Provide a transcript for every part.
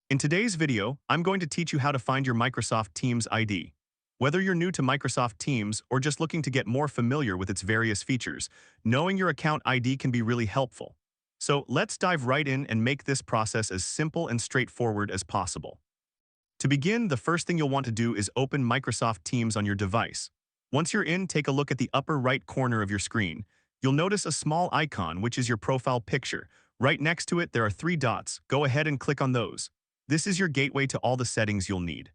In today's video, I'm going to teach you how to find your Microsoft Teams ID. Whether you're new to Microsoft Teams or just looking to get more familiar with its various features, knowing your account ID can be really helpful. So let's dive right in and make this process as simple and straightforward as possible. To begin, the first thing you'll want to do is open Microsoft Teams on your device. Once you're in, take a look at the upper right corner of your screen. You'll notice a small icon, which is your profile picture. Right next to it, there are three dots. Go ahead and click on those. This is your gateway to all the settings you'll need.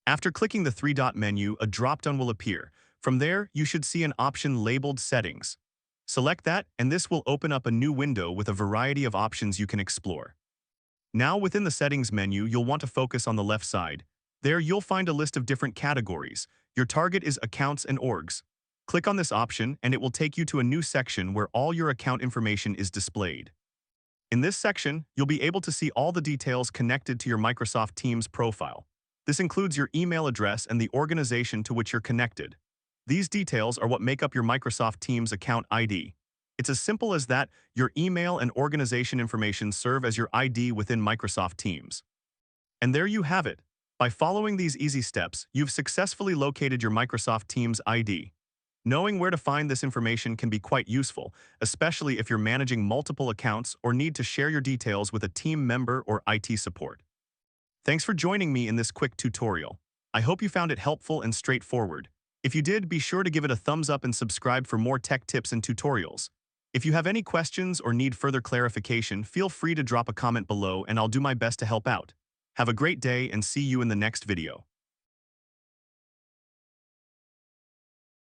After clicking the three-dot menu, a drop-down will appear. From there, you should see an option labeled Settings. Select that, and this will open up a new window with a variety of options you can explore. Now, within the Settings menu, you'll want to focus on the left side. There, you'll find a list of different categories. Your target is Accounts and Orgs. Click on this option, and it will take you to a new section where all your account information is displayed. In this section, you'll be able to see all the details connected to your Microsoft Teams profile. This includes your email address and the organization to which you're connected. These details are what make up your Microsoft Teams account ID. It's as simple as that. Your email and organization information serve as your ID within Microsoft Teams. And there you have it. By following these easy steps, you've successfully located your Microsoft Teams ID. Knowing where to find this information can be quite useful, especially if you're managing multiple accounts or need to share your details with a team member or IT support. Thanks for joining me in this quick tutorial. I hope you found it helpful and straightforward. If you did, be sure to give it a thumbs up and subscribe for more tech tips and tutorials. If you have any questions or need further clarification, feel free to drop a comment below and I'll do my best to help out. Have a great day and see you in the next video.